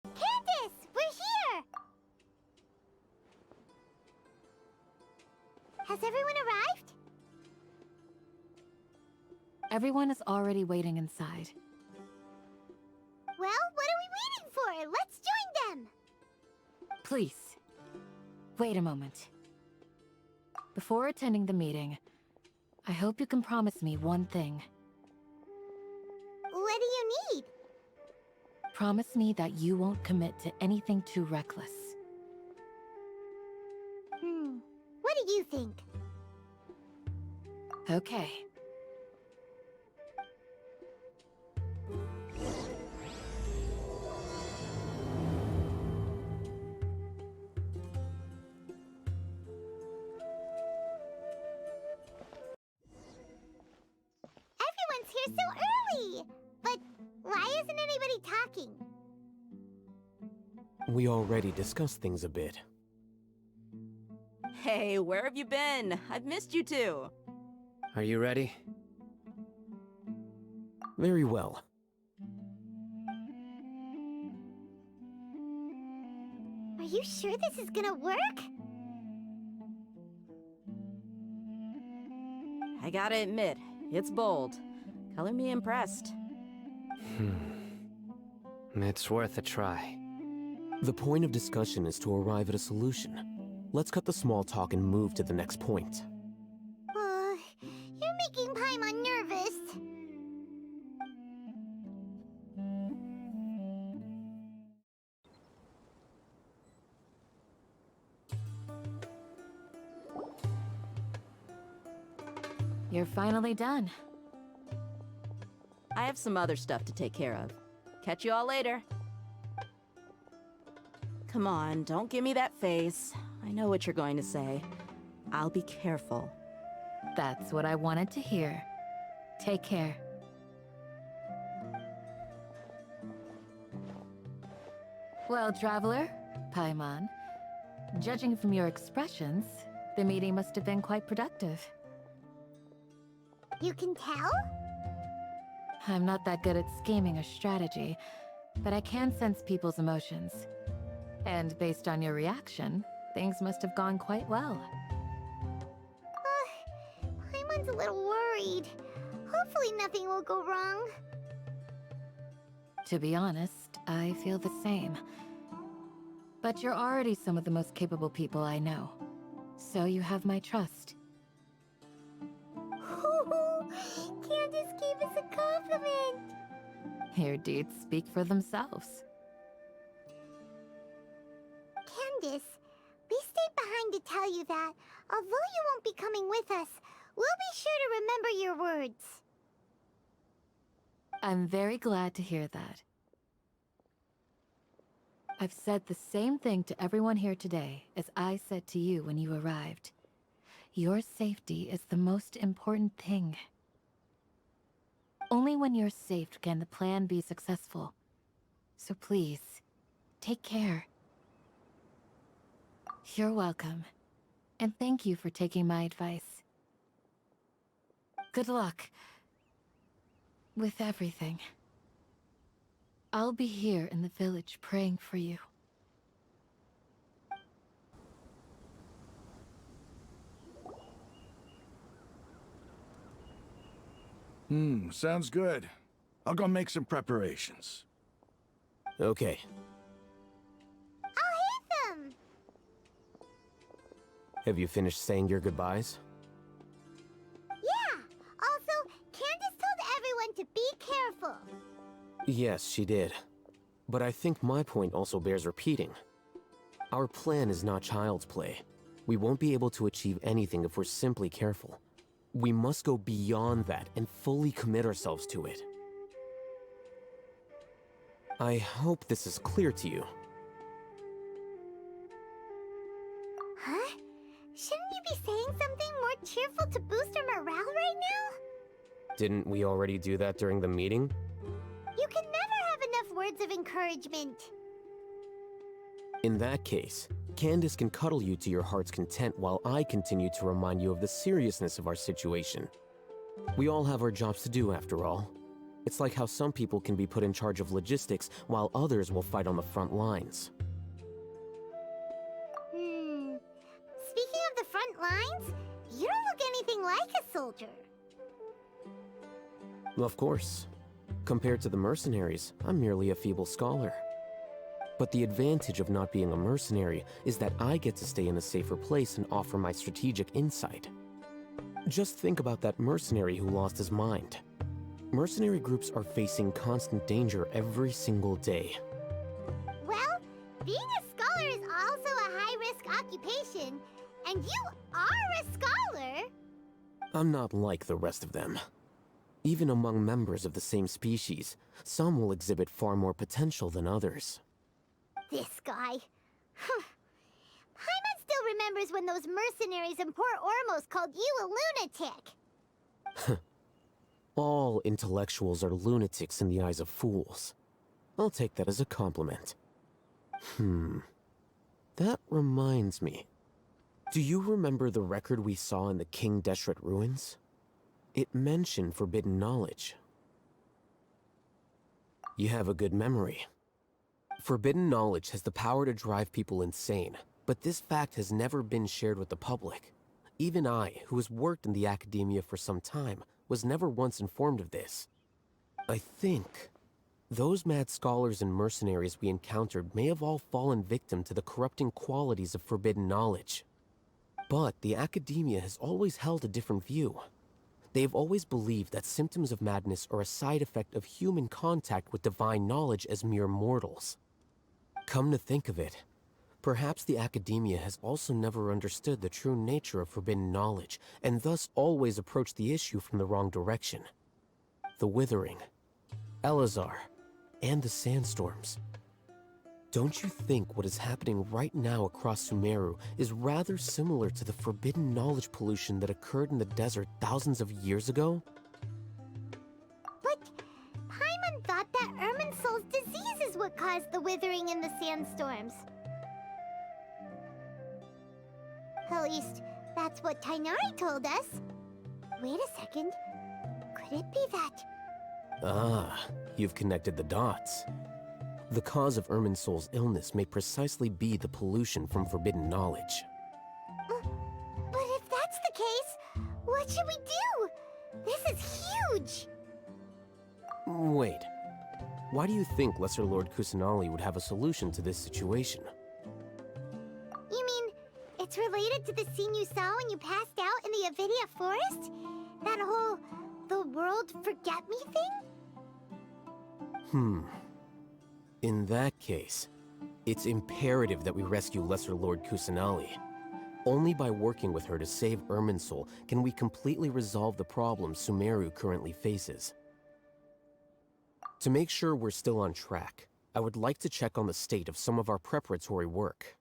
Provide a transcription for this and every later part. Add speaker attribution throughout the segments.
Speaker 1: Candace, we're here! Has everyone arrived?
Speaker 2: Everyone is already waiting inside.
Speaker 1: Well, what are we waiting for? Let's join them!
Speaker 2: Please, wait a moment. Before attending the meeting, I hope you can promise me one thing.
Speaker 1: What do you need?
Speaker 2: Promise me that you won't commit to anything too reckless.
Speaker 1: What do you think?
Speaker 2: Okay.
Speaker 1: Everyone's here so early! But why isn't anybody talking?
Speaker 3: We already discussed things a bit.
Speaker 4: Hey, where have you been? I've missed you two.
Speaker 3: Are you ready? Very well.
Speaker 1: Are you sure this is gonna work?
Speaker 4: I gotta admit, it's bold. Color me impressed.
Speaker 3: It's worth a try. The point of discussion is to arrive at a solution. Let's cut the small talk and move to the next point.
Speaker 1: You're making Paimon nervous.
Speaker 2: You're finally done.
Speaker 4: I have some other stuff to take care of. Catch you all later. Come on, don't give me that face. I know what you're going to say. I'll be careful.
Speaker 2: That's what I wanted to hear. Take care. Well, traveler, Paimon, judging from your expressions, the meeting must have been quite productive.
Speaker 1: You can tell?
Speaker 2: I'm not that good at scheming or strategy, but I can sense people's emotions. And based on your reaction, things must have gone quite well.
Speaker 1: Paimon's a little worried. Hopefully nothing will go wrong.
Speaker 2: To be honest, I feel the same. But you're already some of the most capable people I know. So you have my trust.
Speaker 1: Candace gave us a compliment!
Speaker 2: Your deeds speak for themselves.
Speaker 1: Candace, we stayed behind to tell you that, although you won't be coming with us, we'll be sure to remember your words.
Speaker 2: I'm very glad to hear that. I've said the same thing to everyone here today as I said to you when you arrived. Your safety is the most important thing. Only when you're safe can the plan be successful. So please, take care. You're welcome. And thank you for taking my advice. Good luck with everything. I'll be here in the village praying for you.
Speaker 5: Sounds good. I'll go make some preparations.
Speaker 3: Okay.
Speaker 1: I'll hit them!
Speaker 3: Have you finished saying your goodbyes?
Speaker 1: Yeah! Also, Candace told everyone to be careful.
Speaker 3: Yes, she did. But I think my point also bears repeating. Our plan is not child's play. We won't be able to achieve anything if we're simply careful. We must go beyond that and fully commit ourselves to it. I hope this is clear to you.
Speaker 1: Huh? Shouldn't you be saying something more cheerful to boost our morale right now?
Speaker 3: Didn't we already do that during the meeting?
Speaker 1: You can never have enough words of encouragement.
Speaker 3: In that case, Candace can cuddle you to your heart's content while I continue to remind you of the seriousness of our situation. We all have our jobs to do after all. It's like how some people can be put in charge of logistics while others will fight on the front lines.
Speaker 1: Speaking of the front lines, you don't look anything like a soldier.
Speaker 3: Of course. Compared to the mercenaries, I'm merely a feeble scholar. But the advantage of not being a mercenary is that I get to stay in a safer place and offer my strategic insight. Just think about that mercenary who lost his mind. Mercenary groups are facing constant danger every single day.
Speaker 1: Well, being a scholar is also a high-risk occupation, and you are a scholar!
Speaker 3: I'm not like the rest of them. Even among members of the same species, some will exhibit far more potential than others.
Speaker 1: This guy. Paimon still remembers when those mercenaries in Port Ormos called you a lunatic.
Speaker 3: All intellectuals are lunatics in the eyes of fools. I'll take that as a compliment. That reminds me. Do you remember the record we saw in the King Deshret ruins? It mentioned forbidden knowledge. You have a good memory. Forbidden knowledge has the power to drive people insane, but this fact has never been shared with the public. Even I, who has worked in the academia for some time, was never once informed of this. I think those mad scholars and mercenaries we encountered may have all fallen victim to the corrupting qualities of forbidden knowledge. But the academia has always held a different view. They have always believed that symptoms of madness are a side effect of human contact with divine knowledge as mere mortals. Come to think of it, perhaps the academia has also never understood the true nature of forbidden knowledge, and thus always approached the issue from the wrong direction. The Withering, Elazar, and the sandstorms. Don't you think what is happening right now across Sumeru is rather similar to the forbidden knowledge pollution that occurred in the desert thousands of years ago?
Speaker 1: But Paimon thought that Irminsul's disease is what caused the withering in the sandstorms. At least, that's what Tainari told us. Wait a second. Could it be that...
Speaker 3: Ah, you've connected the dots. The cause of Irminsul's illness may precisely be the pollution from forbidden knowledge.
Speaker 1: But if that's the case, what should we do? This is huge!
Speaker 3: Wait. Why do you think Lesser Lord Kusanali would have a solution to this situation?
Speaker 1: You mean, it's related to the scene you saw when you passed out in the Avidia forest? That whole, the world forget me thing?
Speaker 3: In that case, it's imperative that we rescue Lesser Lord Kusanali. Only by working with her to save Irminsul can we completely resolve the problems Sumeru currently faces. To make sure we're still on track, I would like to check on the state of some of our preparatory work.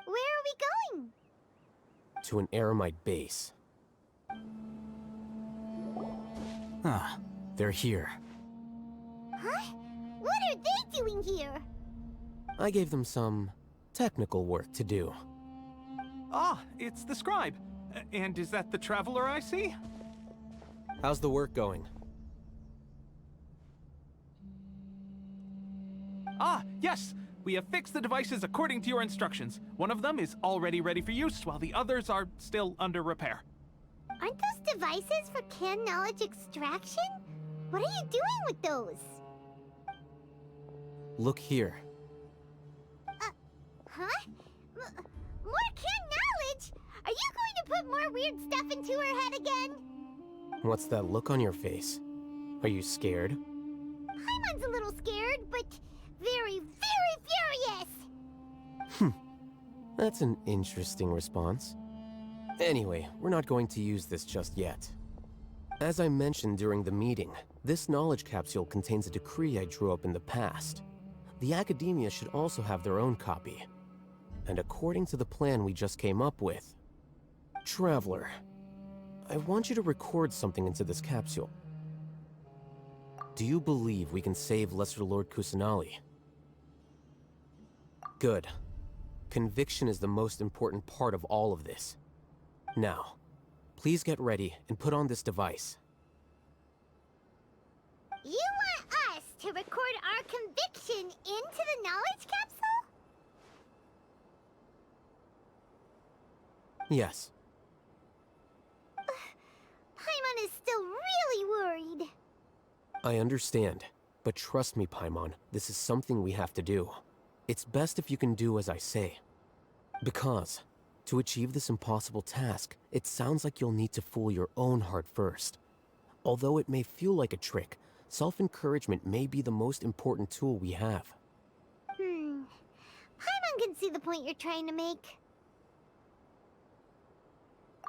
Speaker 1: Where are we going?
Speaker 3: To an Eremite base. Ah, they're here.
Speaker 1: Huh? What are they doing here?
Speaker 3: I gave them some technical work to do.
Speaker 6: Ah, it's the scribe. And is that the traveler I see?
Speaker 3: How's the work going?
Speaker 6: Ah, yes! We have fixed the devices according to your instructions. One of them is already ready for use, while the others are still under repair.
Speaker 1: Aren't those devices for canned knowledge extraction? What are you doing with those?
Speaker 3: Look here.
Speaker 1: Huh? More canned knowledge? Are you going to put more weird stuff into her head again?
Speaker 3: What's that look on your face? Are you scared?
Speaker 1: Paimon's a little scared, but very, very furious!
Speaker 3: That's an interesting response. Anyway, we're not going to use this just yet. As I mentioned during the meeting, this knowledge capsule contains a decree I drew up in the past. The academia should also have their own copy. And according to the plan we just came up with... Traveler, I want you to record something into this capsule. Do you believe we can save Lesser Lord Kusanali? Good. Conviction is the most important part of all of this. Now, please get ready and put on this device.
Speaker 1: You record our conviction into the knowledge capsule?
Speaker 3: Yes.
Speaker 1: Paimon is still really worried.
Speaker 3: I understand. But trust me, Paimon, this is something we have to do. It's best if you can do as I say. Because, to achieve this impossible task, it sounds like you'll need to fool your own heart first. Although it may feel like a trick, self-encouragement may be the most important tool we have.
Speaker 1: Paimon can see the point you're trying to make.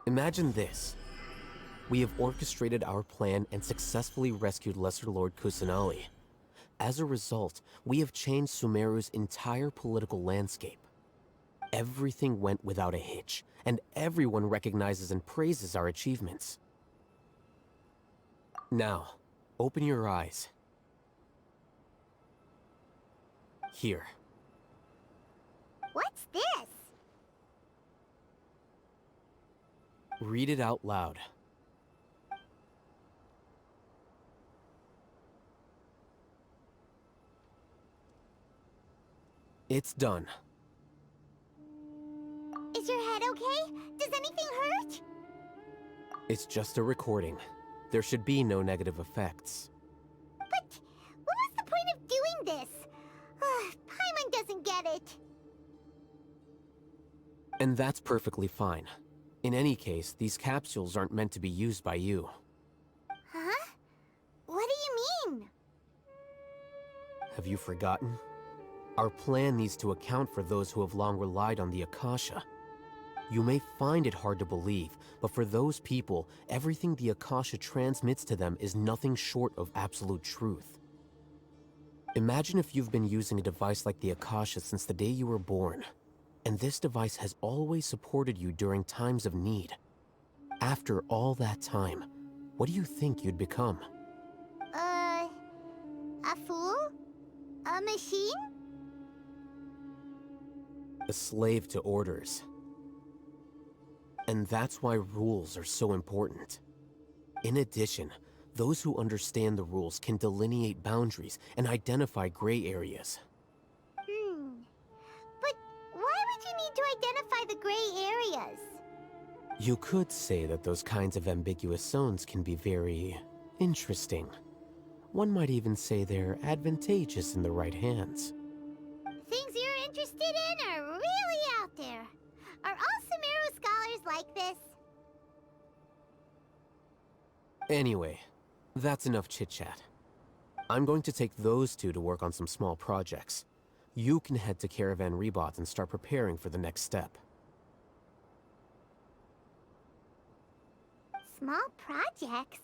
Speaker 3: Imagine this. We have orchestrated our plan and successfully rescued Lesser Lord Kusanali. As a result, we have changed Sumeru's entire political landscape. Everything went without a hitch, and everyone recognizes and praises our achievements. Now, open your eyes. Here.
Speaker 1: What's this?
Speaker 3: Read it out loud. It's done.
Speaker 1: Is your head okay? Does anything hurt?
Speaker 3: It's just a recording. There should be no negative effects.
Speaker 1: But what was the point of doing this? Paimon doesn't get it.
Speaker 3: And that's perfectly fine. In any case, these capsules aren't meant to be used by you.
Speaker 1: Huh? What do you mean?
Speaker 3: Have you forgotten? Our plan needs to account for those who have long relied on the Akasha. You may find it hard to believe, but for those people, everything the Akasha transmits to them is nothing short of absolute truth. Imagine if you've been using a device like the Akasha since the day you were born, and this device has always supported you during times of need. After all that time, what do you think you'd become?
Speaker 1: A fool? A machine?
Speaker 3: A slave to orders. And that's why rules are so important. In addition, those who understand the rules can delineate boundaries and identify gray areas.
Speaker 1: But why would you need to identify the gray areas?
Speaker 3: You could say that those kinds of ambiguous zones can be very interesting. One might even say they're advantageous in the right hands.
Speaker 1: Things you're interested in are really out there. Are all Sumeru scholars like this?
Speaker 3: Anyway, that's enough chit-chat. I'm going to take those two to work on some small projects. You can head to Caravan Rebot and start preparing for the next step.
Speaker 1: Small projects?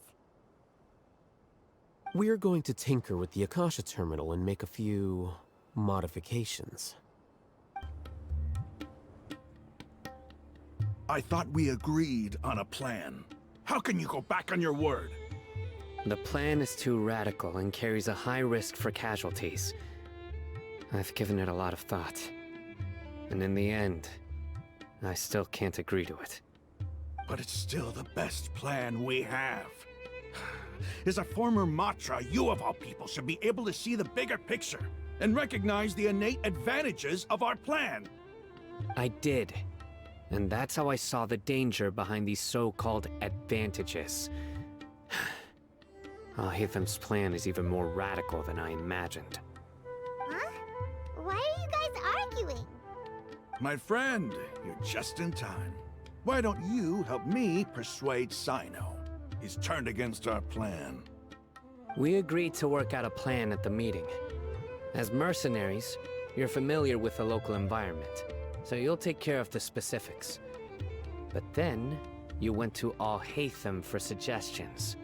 Speaker 3: We're going to tinker with the Akasha terminal and make a few modifications.
Speaker 5: I thought we agreed on a plan. How can you go back on your word?
Speaker 7: The plan is too radical and carries a high risk for casualties. I've given it a lot of thought. And in the end, I still can't agree to it.
Speaker 5: But it's still the best plan we have. As a former Matra, you of all people should be able to see the bigger picture and recognize the innate advantages of our plan.
Speaker 7: I did. And that's how I saw the danger behind these so-called advantages. Al-Haytham's plan is even more radical than I imagined.
Speaker 1: Huh? Why are you guys arguing?
Speaker 5: My friend, you're just in time. Why don't you help me persuade Sino? He's turned against our plan.
Speaker 7: We agreed to work out a plan at the meeting. As mercenaries, you're familiar with the local environment, so you'll take care of the specifics. But then, you went to Al-Haytham for suggestions.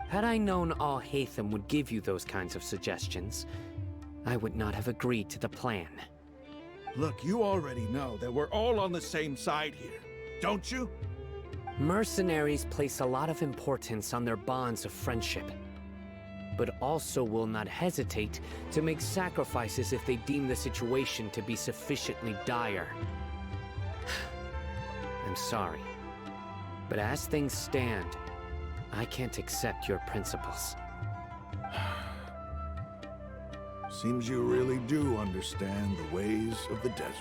Speaker 7: Had I known Al-Haytham would give you those kinds of suggestions, I would not have agreed to the plan.
Speaker 5: Look, you already know that we're all on the same side here, don't you?
Speaker 7: Mercenaries place a lot of importance on their bonds of friendship, but also will not hesitate to make sacrifices if they deem the situation to be sufficiently dire. I'm sorry, but as things stand, I can't accept your principles.
Speaker 5: Seems you really do understand the ways of the desert.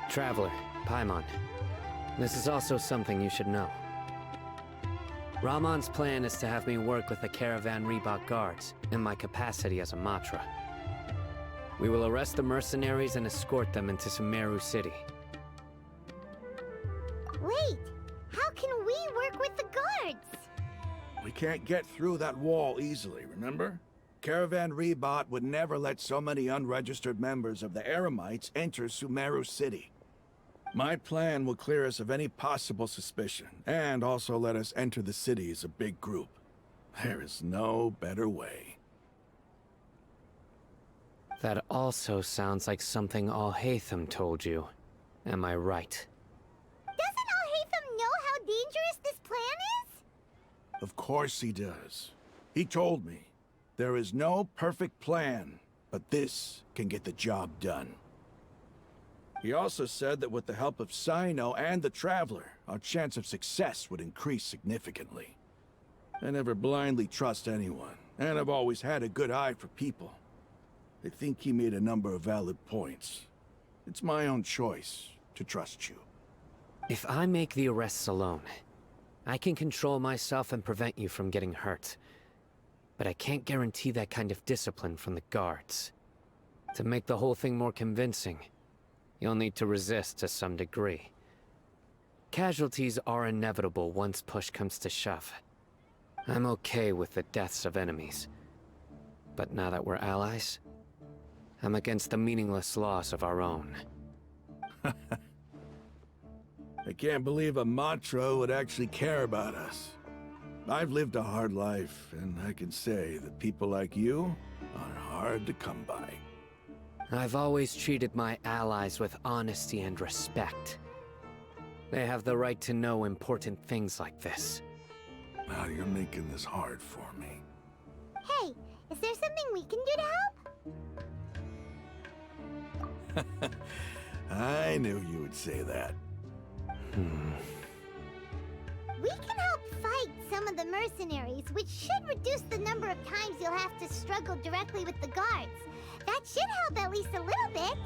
Speaker 7: Traveler, Paimon. This is also something you should know. Ramon's plan is to have me work with the Caravan Reebok guards in my capacity as a Matra. We will arrest the mercenaries and escort them into Sumeru City.
Speaker 1: Wait, how can we work with the guards?
Speaker 5: We can't get through that wall easily, remember? Caravan Reebok would never let so many unregistered members of the Eremites enter Sumeru City. My plan will clear us of any possible suspicion, and also let us enter the city as a big group. There is no better way.
Speaker 7: That also sounds like something Al-Haytham told you. Am I right?
Speaker 1: Doesn't Al-Haytham know how dangerous this plan is?
Speaker 5: Of course he does. He told me, there is no perfect plan, but this can get the job done. He also said that with the help of Sino and the Traveler, our chance of success would increase significantly. I never blindly trust anyone, and I've always had a good eye for people. I think he made a number of valid points. It's my own choice to trust you.
Speaker 7: If I make the arrests alone, I can control myself and prevent you from getting hurt. But I can't guarantee that kind of discipline from the guards. To make the whole thing more convincing, you'll need to resist to some degree. Casualties are inevitable once push comes to shove. I'm okay with the deaths of enemies. But now that we're allies, I'm against the meaningless loss of our own.
Speaker 5: I can't believe a Matra would actually care about us. I've lived a hard life, and I can say that people like you are hard to come by.
Speaker 7: I've always treated my allies with honesty and respect. They have the right to know important things like this.
Speaker 5: Now you're making this hard for me.
Speaker 1: Hey, is there something we can do to help?
Speaker 5: I knew you would say that.
Speaker 1: We can help fight some of the mercenaries, which should reduce the number of times you'll have to struggle directly with the guards. That should help at least a little bit.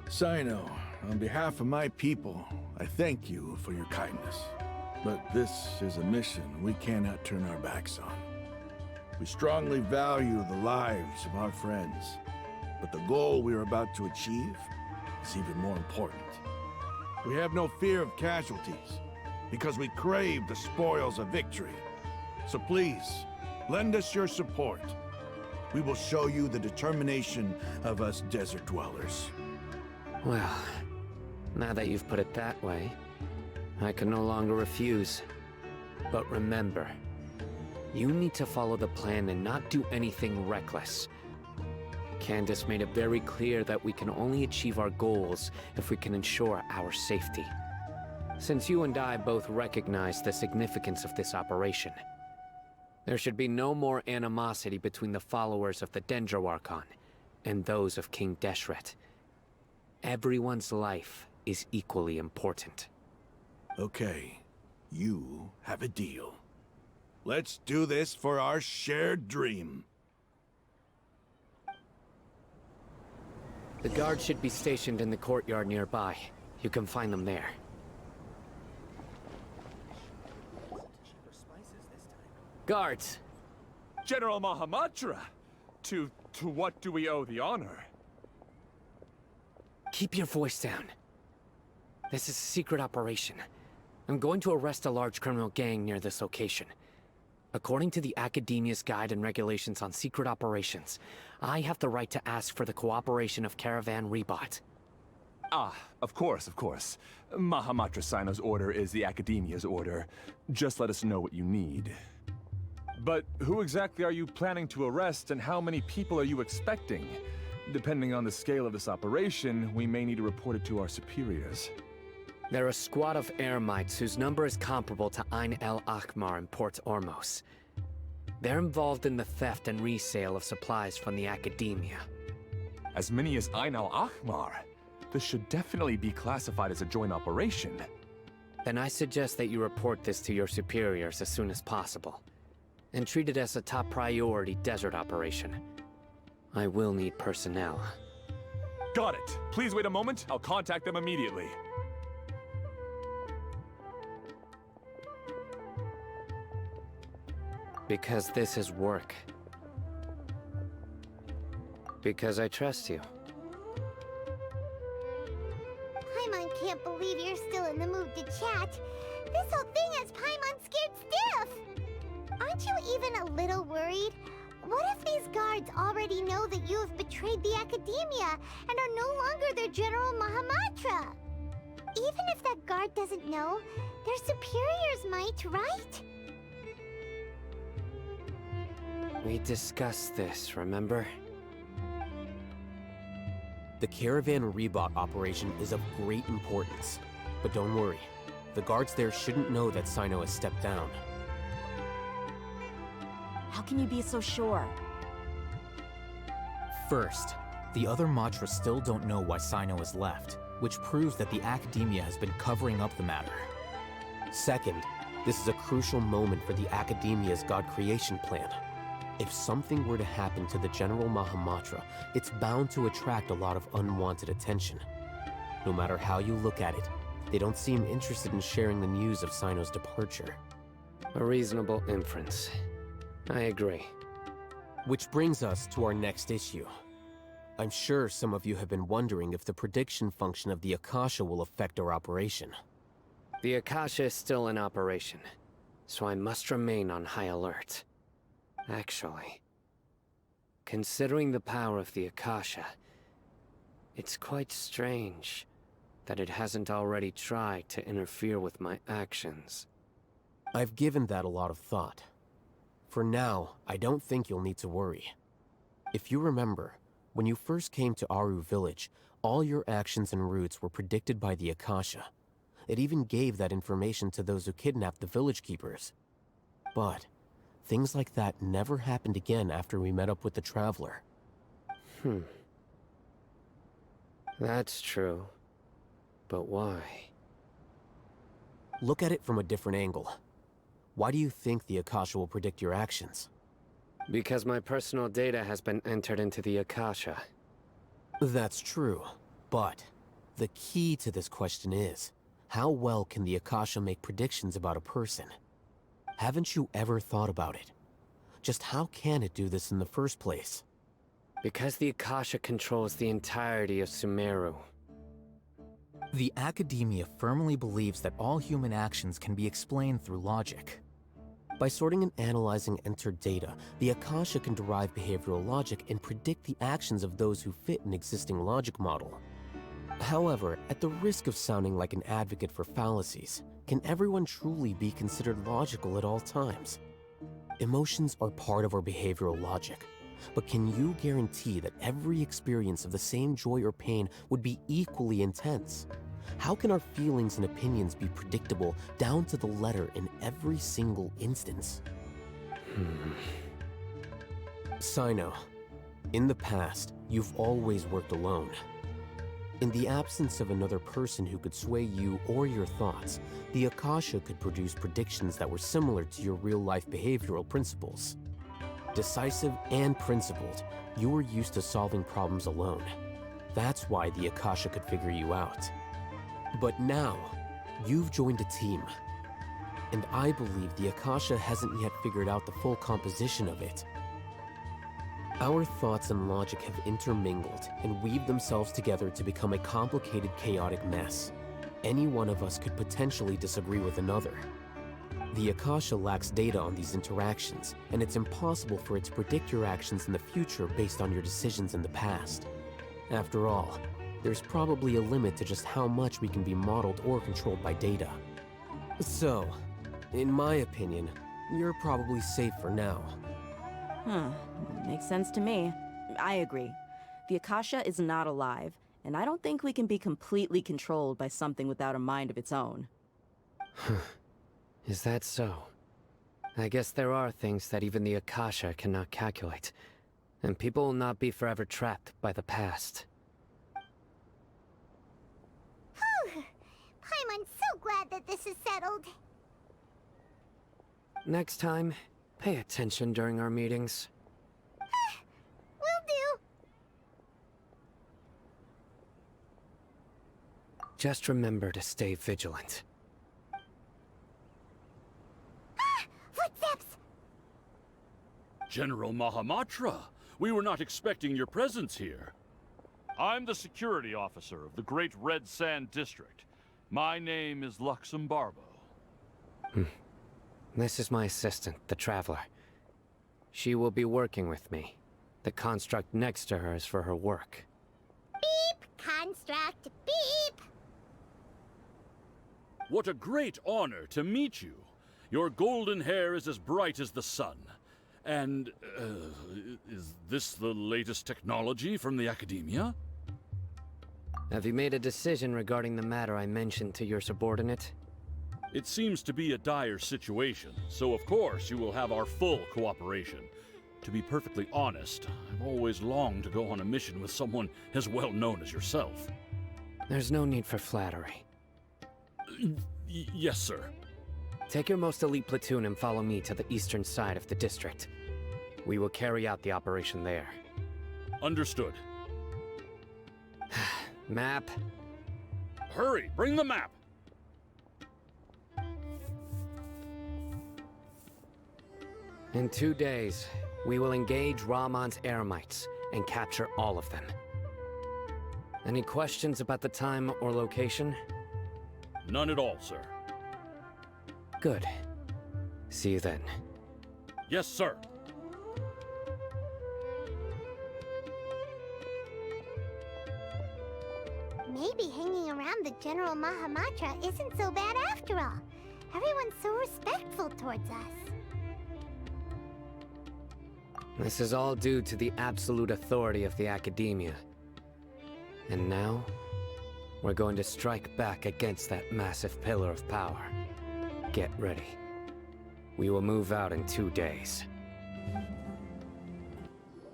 Speaker 5: Sino, on behalf of my people, I thank you for your kindness. But this is a mission we cannot turn our backs on. We strongly value the lives of our friends, but the goal we are about to achieve is even more important. We have no fear of casualties, because we crave the spoils of victory. So please, lend us your support. We will show you the determination of us desert dwellers.
Speaker 7: Well, now that you've put it that way, I can no longer refuse. But remember, you need to follow the plan and not do anything reckless. Candace made it very clear that we can only achieve our goals if we can ensure our safety. Since you and I both recognize the significance of this operation, there should be no more animosity between the followers of the Dendro Archon and those of King Deshret. Everyone's life is equally important.
Speaker 5: Okay, you have a deal. Let's do this for our shared dream.
Speaker 7: The guards should be stationed in the courtyard nearby. You can find them there. Guards!
Speaker 8: General Mahamatra! To what do we owe the honor?
Speaker 7: Keep your voice down. This is a secret operation. I'm going to arrest a large criminal gang near this location. According to the Academia's Guide and Regulations on Secret Operations, I have the right to ask for the cooperation of Caravan Reebok.
Speaker 8: Ah, of course. Mahamatra Sino's order is the Academia's order. Just let us know what you need. But who exactly are you planning to arrest, and how many people are you expecting? Depending on the scale of this operation, we may need to report it to our superiors.
Speaker 7: They're a squad of Eremites whose number is comparable to Ain el Akhmar in Port Ormos. They're involved in the theft and resale of supplies from the Academia.
Speaker 8: As many as Ain el Akhmar? This should definitely be classified as a joint operation.
Speaker 7: Then I suggest that you report this to your superiors as soon as possible, and treat it as a top priority desert operation. I will need personnel.
Speaker 8: Got it. Please wait a moment. I'll contact them immediately.
Speaker 7: Because this is work. Because I trust you.
Speaker 1: Paimon can't believe you're still in the mood to chat. This whole thing has Paimon scared stiff. Aren't you even a little worried? What if these guards already know that you have betrayed the Academia and are no longer their General Mahamatra? Even if that guard doesn't know, their superiors might, right?
Speaker 7: We discussed this, remember?
Speaker 3: The Caravan Rebot operation is of great importance. But don't worry, the guards there shouldn't know that Sino has stepped down.
Speaker 4: How can you be so sure?
Speaker 9: First, the other Matras still don't know why Sino has left, which proves that the Academia has been covering up the matter.
Speaker 3: Second, this is a crucial moment for the Academia's God creation plan. If something were to happen to the General Mahamatra, it's bound to attract a lot of unwanted attention. No matter how you look at it, they don't seem interested in sharing the news of Sino's departure.
Speaker 7: A reasonable inference. I agree.
Speaker 3: Which brings us to our next issue. I'm sure some of you have been wondering if the prediction function of the Akasha will affect our operation.
Speaker 7: The Akasha is still in operation, so I must remain on high alert. Actually, considering the power of the Akasha, it's quite strange that it hasn't already tried to interfere with my actions.
Speaker 3: I've given that a lot of thought. For now, I don't think you'll need to worry. If you remember, when you first came to Aru Village, all your actions and routes were predicted by the Akasha. It even gave that information to those who kidnapped the village keepers. But things like that never happened again after we met up with the Traveler.
Speaker 7: That's true. But why?
Speaker 3: Look at it from a different angle. Why do you think the Akasha will predict your actions?
Speaker 7: Because my personal data has been entered into the Akasha.
Speaker 3: That's true, but the key to this question is, how well can the Akasha make predictions about a person? Haven't you ever thought about it? Just how can it do this in the first place?
Speaker 7: Because the Akasha controls the entirety of Sumeru.
Speaker 9: The Academia firmly believes that all human actions can be explained through logic.
Speaker 3: By sorting and analyzing entered data, the Akasha can derive behavioral logic and predict the actions of those who fit an existing logic model. However, at the risk of sounding like an advocate for fallacies, can everyone truly be considered logical at all times? Emotions are part of our behavioral logic, but can you guarantee that every experience of the same joy or pain would be equally intense? How can our feelings and opinions be predictable down to the letter in every single instance? Sino, in the past, you've always worked alone. In the absence of another person who could sway you or your thoughts, the Akasha could produce predictions that were similar to your real-life behavioral principles. Decisive and principled, you were used to solving problems alone. That's why the Akasha could figure you out. But now, you've joined a team. And I believe the Akasha hasn't yet figured out the full composition of it. Our thoughts and logic have intermingled and weaved themselves together to become a complicated, chaotic mess. Any one of us could potentially disagree with another. The Akasha lacks data on these interactions, and it's impossible for it to predict your actions in the future based on your decisions in the past. After all, there's probably a limit to just how much we can be modeled or controlled by data. So, in my opinion, you're probably safe for now.
Speaker 4: Makes sense to me. I agree. The Akasha is not alive, and I don't think we can be completely controlled by something without a mind of its own.
Speaker 7: Is that so? I guess there are things that even the Akasha cannot calculate, and people will not be forever trapped by the past.
Speaker 1: Paimon's so glad that this is settled.
Speaker 7: Next time, pay attention during our meetings.
Speaker 1: Will do.
Speaker 7: Just remember to stay vigilant.
Speaker 1: Ah! Footsteps!
Speaker 10: General Mahamatra, we were not expecting your presence here. I'm the security officer of the Great Red Sand District. My name is Luxembarbo.
Speaker 7: This is my assistant, the Traveler. She will be working with me. The construct next to her is for her work.
Speaker 1: Beep! Construct, beep!
Speaker 10: What a great honor to meet you. Your golden hair is as bright as the sun. And, is this the latest technology from the Academia?
Speaker 7: Have you made a decision regarding the matter I mentioned to your subordinate?
Speaker 10: It seems to be a dire situation, so of course you will have our full cooperation. To be perfectly honest, I've always longed to go on a mission with someone as well known as yourself.
Speaker 7: There's no need for flattery.
Speaker 10: Yes, sir.
Speaker 7: Take your most elite platoon and follow me to the eastern side of the district. We will carry out the operation there.
Speaker 10: Understood.
Speaker 7: Map?
Speaker 10: Hurry, bring the map!
Speaker 7: In 2 days, we will engage Rahman's Eremites and capture all of them. Any questions about the time or location?
Speaker 10: None at all, sir.
Speaker 7: Good. See you then.
Speaker 10: Yes, sir.
Speaker 1: Maybe hanging around the General Mahamatra isn't so bad after all. Everyone's so respectful towards us.
Speaker 7: This is all due to the absolute authority of the Academia. And now, we're going to strike back against that massive pillar of power. Get ready. We will move out in 2 days.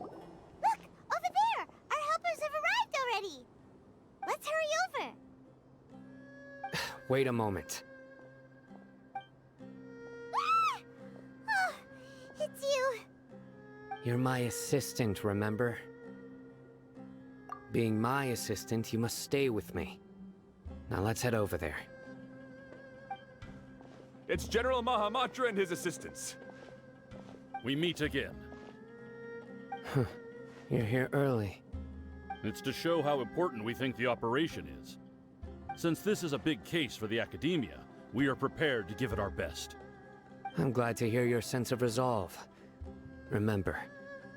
Speaker 1: Look! Over there! Our helpers have arrived already! Let's hurry over!
Speaker 7: Wait a moment.
Speaker 1: Ah! Oh, it's you!
Speaker 7: You're my assistant, remember? Being my assistant, you must stay with me. Now let's head over there.
Speaker 8: It's General Mahamatra and his assistants.
Speaker 10: We meet again.
Speaker 7: You're here early.
Speaker 10: It's to show how important we think the operation is. Since this is a big case for the Academia, we are prepared to give it our best.
Speaker 7: I'm glad to hear your sense of resolve. Remember,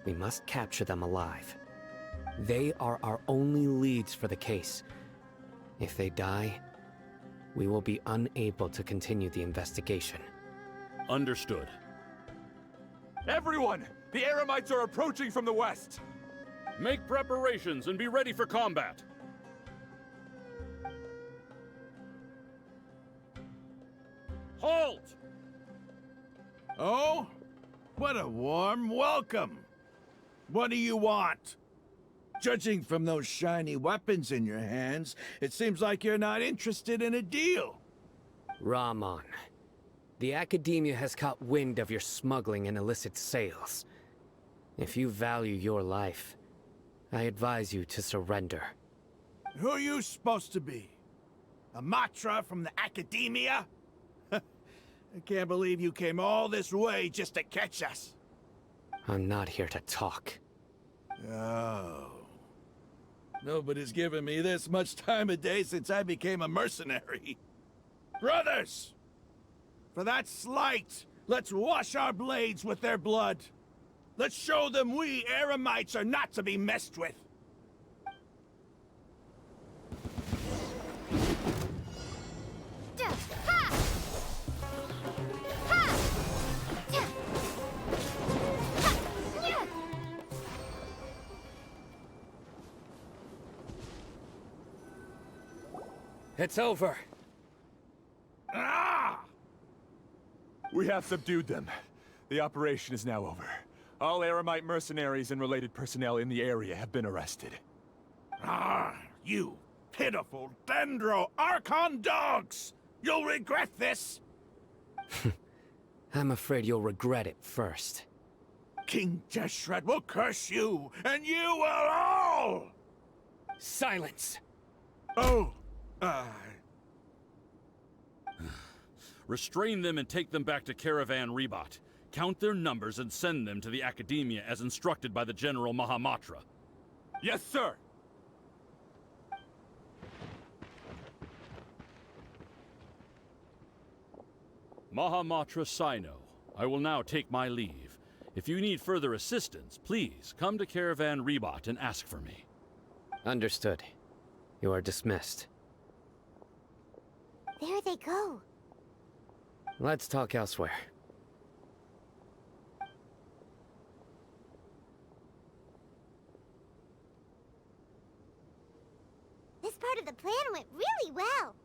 Speaker 7: we must capture them alive. They are our only leads for the case. If they die, we will be unable to continue the investigation.
Speaker 10: Understood.
Speaker 8: Everyone! The Eremites are approaching from the west!
Speaker 10: Make preparations and be ready for combat. Halt!
Speaker 5: Oh? What a warm welcome! What do you want? Judging from those shiny weapons in your hands, it seems like you're not interested in a deal.
Speaker 7: Rahman, the Academia has caught wind of your smuggling and illicit sales. If you value your life, I advise you to surrender.
Speaker 5: Who are you supposed to be? A Matra from the Academia? I can't believe you came all this way just to catch us.
Speaker 7: I'm not here to talk.
Speaker 5: Oh. Nobody's given me this much time of day since I became a mercenary. Brothers! For that slight, let's wash our blades with their blood. Let's show them we Eremites are not to be messed with.
Speaker 7: It's over.
Speaker 5: Ah!
Speaker 8: We have subdued them. The operation is now over. All Eremite mercenaries and related personnel in the area have been arrested.
Speaker 5: Ah, you pitiful Dendro Archon dogs! You'll regret this!
Speaker 7: I'm afraid you'll regret it first.
Speaker 5: King Jeshret will curse you, and you will all!
Speaker 7: Silence!
Speaker 5: Oh,
Speaker 10: Restrain them and take them back to Caravan Rebot. Count their numbers and send them to the Academia as instructed by the General Mahamatra.
Speaker 8: Yes, sir!
Speaker 10: Mahamatra Sino, I will now take my leave. If you need further assistance, please come to Caravan Rebot and ask for me.
Speaker 7: Understood. You are dismissed.
Speaker 1: There they go.
Speaker 7: Let's talk elsewhere.
Speaker 1: This part of the plan went really well.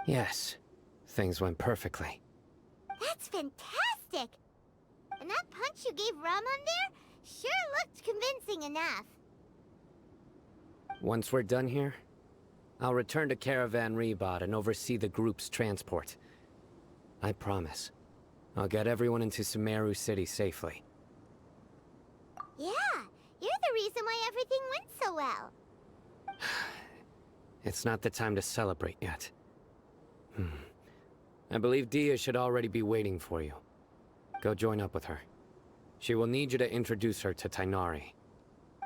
Speaker 7: Yes, things went perfectly.
Speaker 1: That's fantastic! And that punch you gave Ram on there sure looked convincing enough.
Speaker 7: Once we're done here, I'll return to Caravan Rebot and oversee the group's transport. I promise. I'll get everyone into Sumeru City safely.
Speaker 1: Yeah, you're the reason why everything went so well.
Speaker 7: It's not the time to celebrate yet. I believe Dia should already be waiting for you. Go join up with her. She will need you to introduce her to Tainari.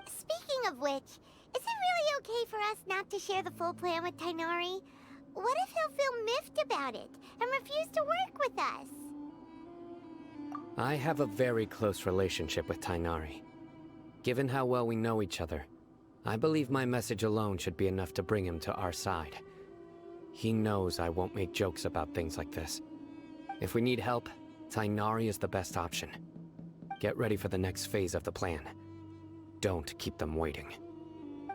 Speaker 1: Speaking of which, is it really okay for us not to share the full plan with Tainari? What if he'll feel miffed about it and refuse to work with us?
Speaker 7: I have a very close relationship with Tainari. Given how well we know each other, I believe my message alone should be enough to bring him to our side. He knows I won't make jokes about things like this. If we need help, Tainari is the best option. Get ready for the next phase of the plan. Don't keep them waiting.